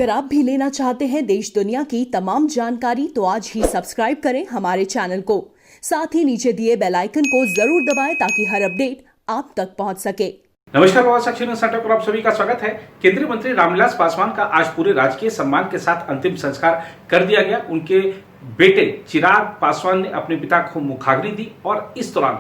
अगर आप भी लेना चाहते हैं देश दुनिया की तमाम जानकारी तो आज ही सब्सक्राइब करें हमारे चैनल को। साथ ही नीचे दिए बेल आइकन को जरूर दबाएं ताकि हर अपडेट आप तक पहुंच सके। नमस्कार, प्रवास साक्षी न्यूज़ सेंटर पर आप सभी का स्वागत है। केंद्रीय मंत्री रामविलास पासवान का आज पूरे राजकीय सम्मान के साथ अंतिम संस्कार कर दिया गया। उनके बेटे चिराग पासवान ने अपने पिता को मुखाग्नि दी और इस दौरान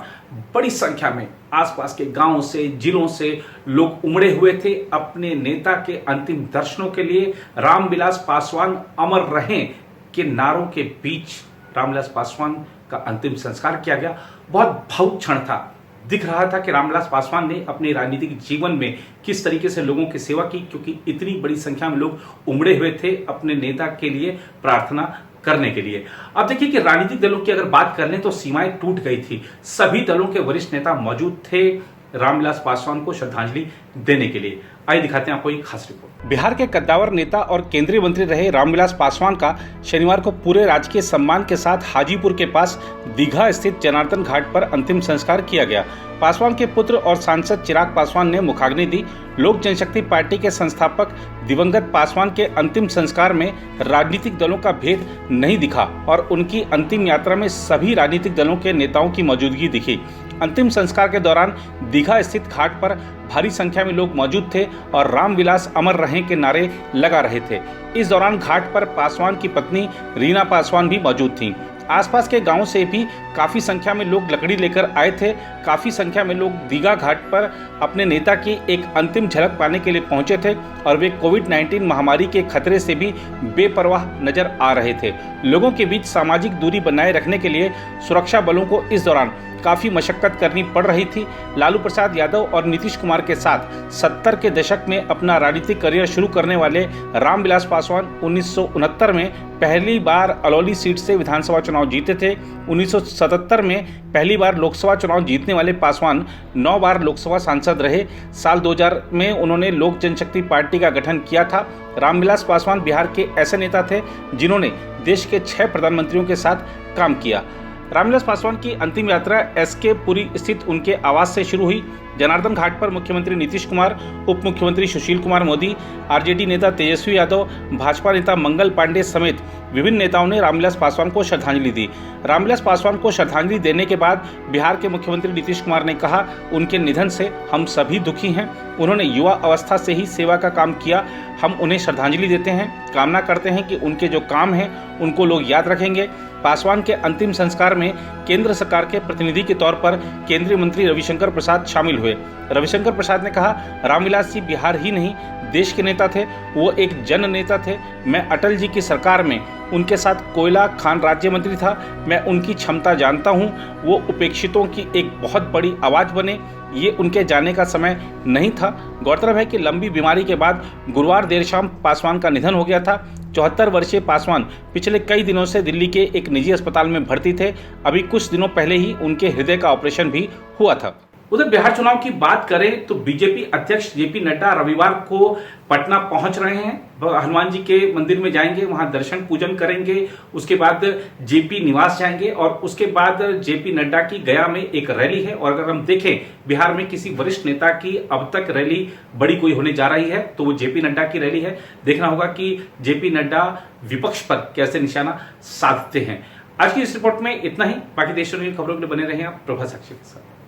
बड़ी संख्या में आसपास के गांवों से, जिलों से लोग उमड़े हुए थे अपने नेता के अंतिम दर्शनों के लिए। रामविलास पासवान अमर रहें के नारों के बीच रामविलास पासवान का अंतिम संस्कार किया गया। बहुत भावुक क्षण था। दिख रहा था कि रामविलास पासवान ने अपने राजनीतिक जीवन में किस तरीके से लोगों की सेवा की, क्योंकि इतनी बड़ी संख्या में लोग उमड़े हुए थे अपने नेता के लिए प्रार्थना करने के लिए। अब देखिए कि राजनीतिक दलों की अगर बात कर लें तो सीमाएं टूट गई थी। सभी दलों के वरिष्ठ नेता मौजूद थे रामविलास पासवान को श्रद्धांजलि देने के लिए। आइए दिखाते हैं आपको एक खास रिपोर्ट। बिहार के कद्दावर नेता और केंद्रीय मंत्री रहे रामविलास पासवान का शनिवार को पूरे राजकीय सम्मान के साथ हाजीपुर के पास दीघा स्थित जनार्दन घाट पर अंतिम संस्कार किया गया। पासवान के पुत्र और सांसद चिराग पासवान ने मुखाग्नि दी। लोक जनशक्ति पार्टी के संस्थापक दिवंगत पासवान के अंतिम संस्कार में राजनीतिक दलों का भेद नहीं दिखा और उनकी अंतिम यात्रा में सभी राजनीतिक दलों के नेताओं की मौजूदगी दिखी। अंतिम संस्कार के दौरान दीघा स्थित घाट पर भारी संख्या में लोग मौजूद थे और रामविलास अमर रहें के नारे लगा रहे थे। इस दौरान घाट पर पासवान की पत्नी रीना पासवान भी मौजूद थीं। आसपास के गांवों से भी काफी संख्या में लोग लकड़ी लेकर आए थे। काफी संख्या में लोग दीघा घाट पर अपने नेता की एक अंतिम झलक पाने के लिए पहुंचे थे और वे कोविड-19 महामारी के खतरे से भी बेपरवाह नजर आ रहे थे। लोगों के बीच सामाजिक दूरी बनाए रखने के लिए सुरक्षा बलों को इस दौरान काफी मशक्कत करनी पड़ रही थी। लालू प्रसाद यादव और नीतीश कुमार के साथ 70 के दशक में अपना राजनीतिक करियर शुरू करने वाले रामविलास पासवान 1969 में पहली बार अलौली सीट से विधानसभा चुनाव जीते थे। 1977 में पहली बार लोकसभा चुनाव जीतने वाले पासवान 9 बार लोकसभा सांसद रहे। साल 2000 में उन्होंने लोक जनशक्ति पार्टी का गठन किया था। रामविलास पासवान बिहार के ऐसे नेता थे जिन्होंने देश के 6 प्रधानमंत्रियों के साथ काम किया। रामविलास पासवान की अंतिम यात्रा एसके पुरी स्थित उनके आवास से शुरू हुई। जनार्दन घाट पर मुख्यमंत्री नीतीश कुमार, उप मुख्यमंत्री सुशील कुमार मोदी, आरजेडी नेता तेजस्वी यादव, भाजपा नेता मंगल पांडे समेत विभिन्न नेताओं ने रामविलास पासवान को श्रद्धांजलि दी। रामविलास पासवान को श्रद्धांजलि देने के बाद बिहार के मुख्यमंत्री नीतीश कुमार ने कहा, उनके निधन से हम सभी दुखी हैं। उन्होंने युवा अवस्था से ही सेवा का काम किया। हम उन्हें श्रद्धांजलि देते हैं, कामना करते हैं कि उनके जो काम हैं उनको लोग याद रखेंगे। पासवान के अंतिम संस्कार में केंद्र सरकार के प्रतिनिधि के तौर पर केंद्रीय मंत्री रविशंकर प्रसाद शामिल हुए। रविशंकर प्रसाद ने कहा, रामविलास जी बिहार ही नहीं देश के नेता थे। वो एक जन नेता थे। मैं अटल जी की सरकार में उनके साथ कोयला खान राज्य मंत्री था। मैं उनकी क्षमता जानता हूँ। वो उपेक्षितों की एक बहुत बड़ी आवाज़ बने। ये उनके जाने का समय नहीं था। गौरतलब है कि लंबी बीमारी के बाद गुरुवार देर शाम पासवान का निधन हो गया था। 74 वर्षीय पासवान पिछले कई दिनों से दिल्ली के एक निजी अस्पताल में भर्ती थे। अभी कुछ दिनों पहले ही उनके हृदय का ऑपरेशन भी हुआ था। उधर बिहार चुनाव की बात करें तो बीजेपी अध्यक्ष जेपी नड्डा रविवार को पटना पहुंच रहे हैं। हनुमान जी के मंदिर में जाएंगे, वहां दर्शन पूजन करेंगे। उसके बाद जेपी निवास जाएंगे और उसके बाद जेपी नड्डा की गया में एक रैली है। और अगर हम देखें बिहार में किसी वरिष्ठ नेता की अब तक रैली बड़ी कोई होने जा रही है तो वो जेपी नड्डा की रैली है। देखना होगा कि जेपी नड्डा विपक्ष पर कैसे निशाना साधते हैं। आज की इस रिपोर्ट में इतना ही। बाकी देश की खबरों के लिए बने रहें आप प्रभास साक्षी के साथ।